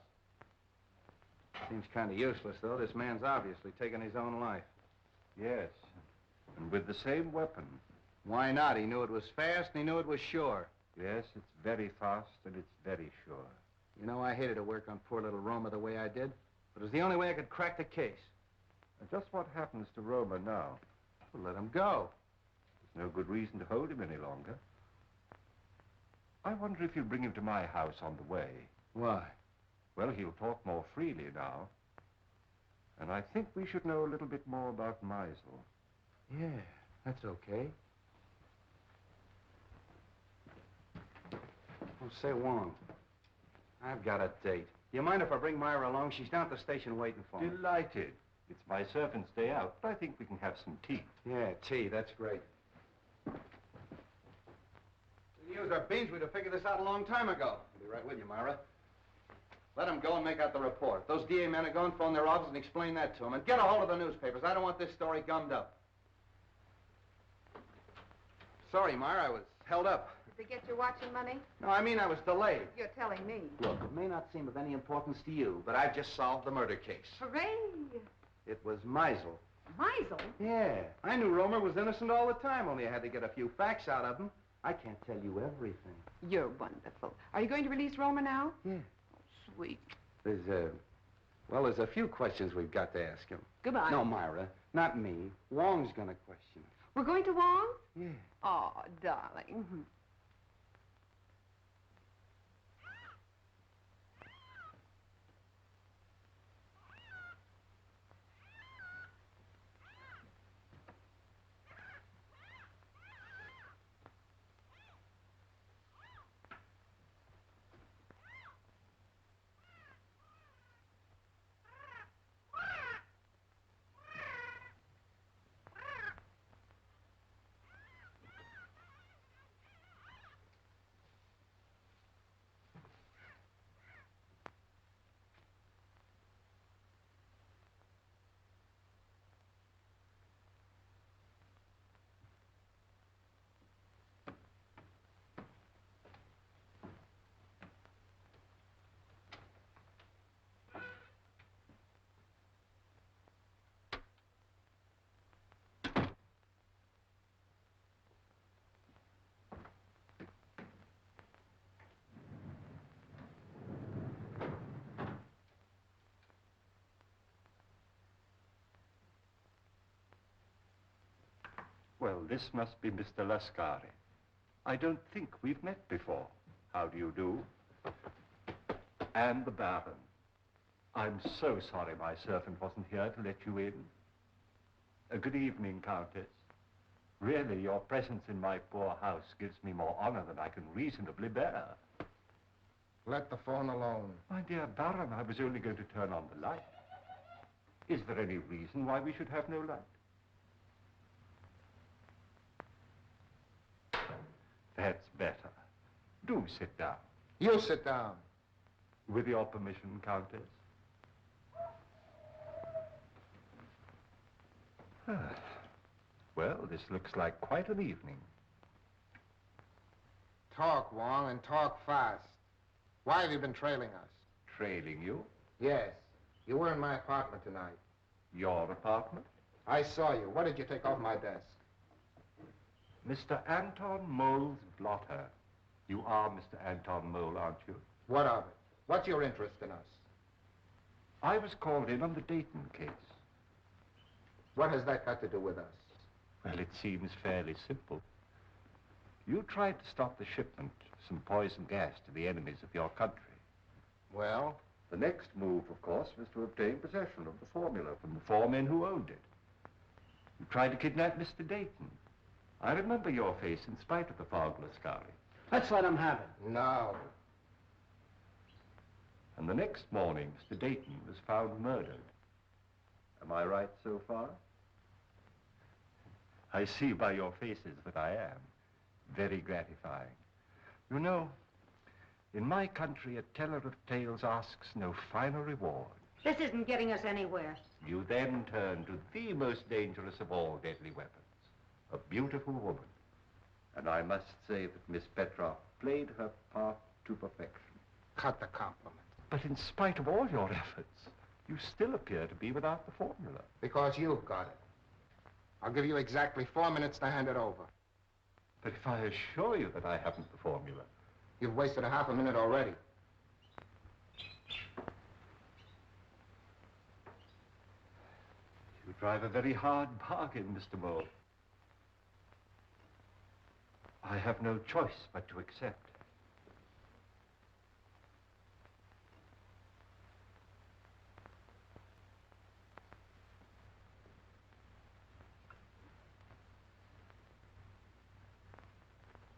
Seems kind of useless, though. This man's obviously taken his own life. Yes, and with the same weapon. Why not? He knew it was fast and he knew it was sure. Yes, it's very fast and it's very sure. You know, I hated to work on poor little Roma the way I did, but it was the only way I could crack the case. And just what happens to Roma now? Well, let him go. There's no good reason to hold him any longer. I wonder if you'll bring him to my house on the way. Why? Well, he'll talk more freely now. And I think we should know a little bit more about Meisel. Yeah, that's okay. Oh, say, Wong, I've got a date. You mind if I bring Myra along? She's down at the station waiting for me. Delighted. It's my servant's day out, but I think we can have some tea. Yeah, tea, that's great. We used our beans, we'd have figured this out a long time ago. I'll be right with you, Myra. Let them go and make out the report. Those DA men are going to phone their office and explain that to them. And get a hold of the newspapers. I don't want this story gummed up. Sorry, Myra, I was held up. Did they get your watch and money? No, I mean I was delayed. You're telling me. Look, it may not seem of any importance to you, but I've just solved the murder case. Hooray! It was Meisel. Meisel? Yeah. I knew Romer was innocent all the time, only I had to get a few facts out of him. I can't tell you everything. You're wonderful. Are you going to release Romer now? Yeah. Oh, sweet. There's a few questions we've got to ask him. Goodbye. No, Myra, not me. Wong's gonna question him. We're going to Wong? Yeah. Oh, darling. Well, this must be Mr. Lascari. I don't think we've met before. How do you do? And the Baron. I'm so sorry my servant wasn't here to let you in. Good evening, Countess. Really, your presence in my poor house gives me more honor than I can reasonably bear. Let the phone alone. My dear Baron, I was only going to turn on the light. Is there any reason why we should have no light? That's better. Do sit down. You sit down. With your permission, Countess. Well, this looks like quite an evening. Talk, Wong, and talk fast. Why have you been trailing us? Trailing you? Yes. You were in my apartment tonight. Your apartment? I saw you. What did you take off my desk? Mr. Anton Mole's blotter. You are Mr. Anton Mole, aren't you? What of it? What's your interest in us? I was called in on the Dayton case. What has that got to do with us? Well, it seems fairly simple. You tried to stop the shipment of some poison gas to the enemies of your country. Well? The next move, of course, was to obtain possession of the formula from the 4 men who owned it. You tried to kidnap Mr. Dayton. I remember your face in spite of the fog, Lascari. Let's let him have it. No. And the next morning, Mr. Dayton was found murdered. Am I right so far? I see by your faces that I am. Very gratifying. You know, in my country, a teller of tales asks no finer reward. This isn't getting us anywhere. You then turn to the most dangerous of all deadly weapons, a beautiful woman. And I must say that Miss Petroff played her part to perfection. Cut the compliment. But in spite of all your efforts, you still appear to be without the formula. Because you've got it. I'll give you exactly 4 minutes to hand it over. But if I assure you that I haven't the formula... You've wasted a half a minute already. You drive a very hard bargain, Mr. Mole. I have no choice but to accept.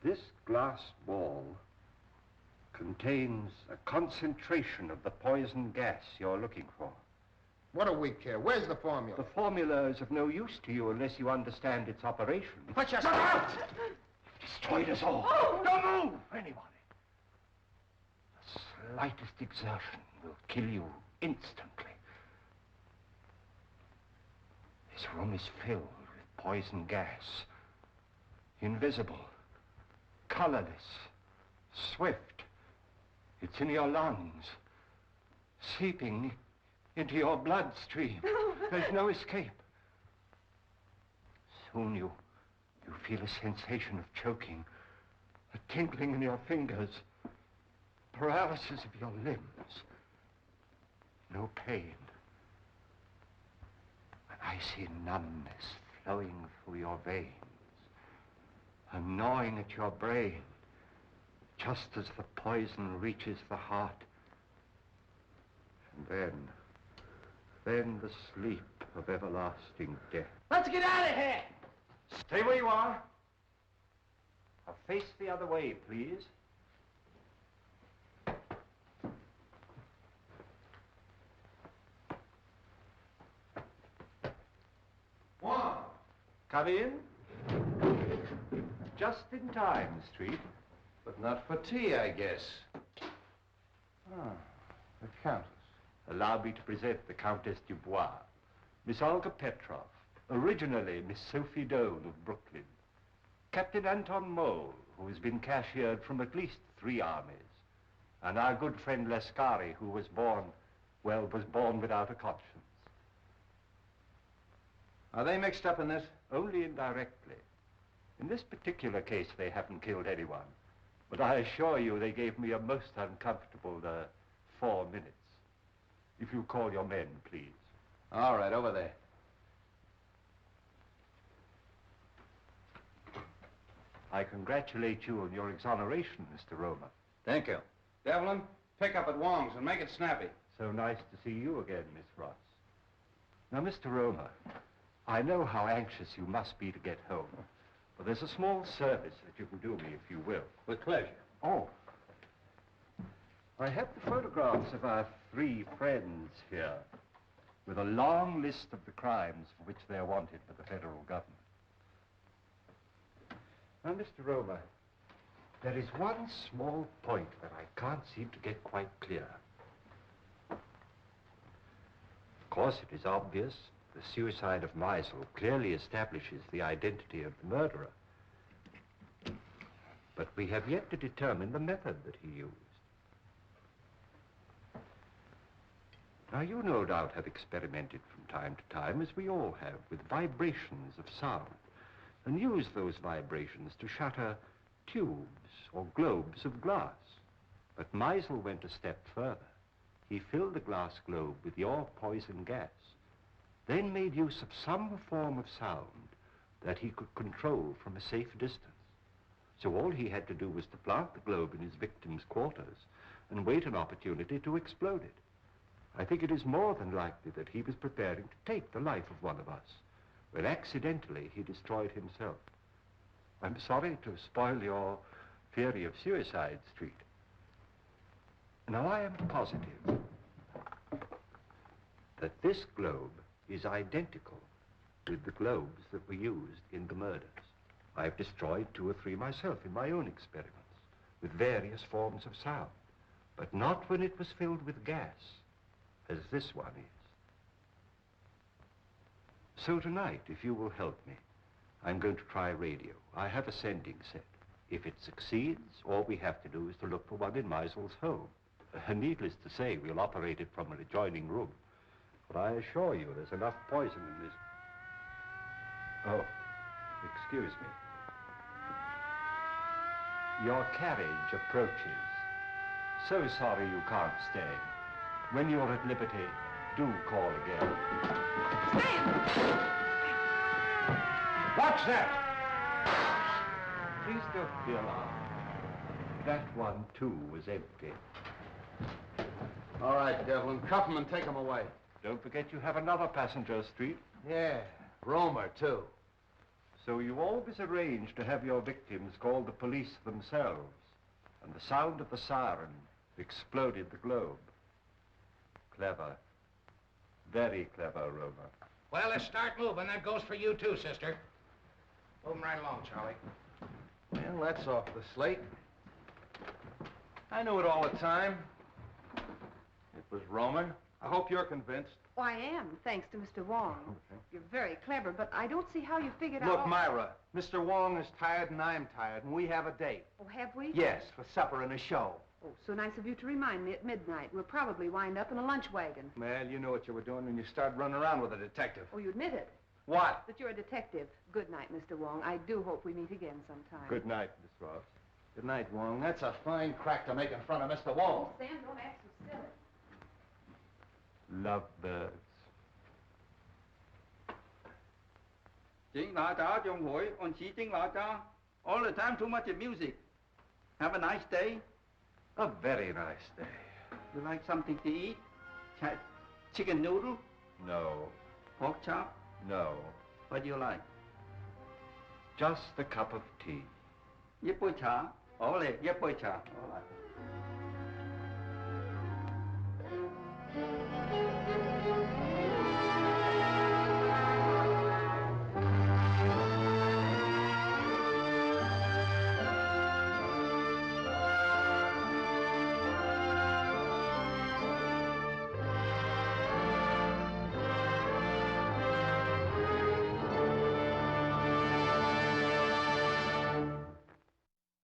This glass ball contains a concentration of the poison gas you're looking for. What do we care? Where's the formula? The formula is of no use to you unless you understand its operation. Put your... Look out! You've destroyed us all. Oh! Don't move, anybody. The slightest exertion will kill you instantly. This room is filled with poison gas. Invisible. Colorless, swift. It's in your lungs, seeping into your bloodstream. There's no escape. Soon you feel a sensation of choking, a tingling in your fingers, paralysis of your limbs. No pain. An icy numbness flowing through your veins. And gnawing at your brain, just as the poison reaches the heart. And then the sleep of everlasting death. Let's get out of here! Stay where you are. Now face the other way, please. Wong! Come in. Just in time, Street. But not for tea, I guess. Ah, the Countess. Allow me to present the Countess Dubois, Miss Olga Petroff, originally Miss Sophie Doane of Brooklyn, Captain Anton Mole, who has been cashiered from at least 3 armies, and our good friend Lascari, who was born without a conscience. Are they mixed up in this? Only indirectly. In this particular case, they haven't killed anyone. But I assure you they gave me a most uncomfortable 4 minutes. If you call your men, please. All right, over there. I congratulate you on your exoneration, Mr. Romer. Thank you. Devlin, pick up at Wong's and make it snappy. So nice to see you again, Miss Ross. Now, Mr. Romer, I know how anxious you must be to get home. But there's a small service that you can do me, if you will. With pleasure. Oh. I have the photographs of our 3 friends here, with a long list of the crimes for which they're wanted by the federal government. Now, Mr. Romer, there is one small point that I can't seem to get quite clear. Of course, it is obvious the suicide of Meisel clearly establishes the identity of the murderer. But we have yet to determine the method that he used. Now, you no doubt have experimented from time to time, as we all have, with vibrations of sound, and used those vibrations to shatter tubes or globes of glass. But Meisel went a step further. He filled the glass globe with your poison gas, then made use of some form of sound that he could control from a safe distance. So all he had to do was to plant the globe in his victim's quarters and wait an opportunity to explode it. I think it is more than likely that he was preparing to take the life of one of us, when accidentally he destroyed himself. I'm sorry to spoil your theory of Suicide Street. Now, I am positive that this globe is identical with the globes that were used in the murders. I've destroyed 2 or 3 myself in my own experiments, with various forms of sound, but not when it was filled with gas, as this one is. So tonight, if you will help me, I'm going to try radio. I have a sending set. If it succeeds, all we have to do is to look for one in Meisel's home. Needless to say, we'll operate it from an adjoining room. But I assure you, there's enough poison in this. Oh, excuse me. Your carriage approaches. So sorry you can't stay. When you're at liberty, do call again. Watch that! Please don't be alarmed. That one, too, was empty. All right, Devlin, cuff him and take him away. Don't forget you have another passenger, Street. Yeah, Romer, too. So you always arrange to have your victims call the police themselves, and the sound of the siren exploded the globe. Clever. Very clever, Romer. Well, let's start moving. That goes for you, too, sister. Moving right along, Charlie. Well, that's off the slate. I knew it all the time. It was Romer. I hope you're convinced. Oh, I am, thanks to Mr. Wong. You're very clever, but I don't see how you figured out... Look, Myra, Mr. Wong is tired and I'm tired, and we have a date. Oh, have we? Yes, for supper and a show. Oh, so nice of you to remind me at midnight. We'll probably wind up in a lunch wagon. Well, you knew what you were doing when you started running around with a detective. Oh, you admit it. What? That you're a detective. Good night, Mr. Wong. I do hope we meet again sometime. Good night, Miss Ross. Good night, Wong. That's a fine crack to make in front of Mr. Wong. Oh, Sam, don't act so silly. Lovebirds. All the time too much of music. Have a nice day. A very nice day. You like something to eat? Chicken noodle? No. Pork chop? No. What do you like? Just a cup of tea. 一杯茶，好嚟，一杯茶，好嚟。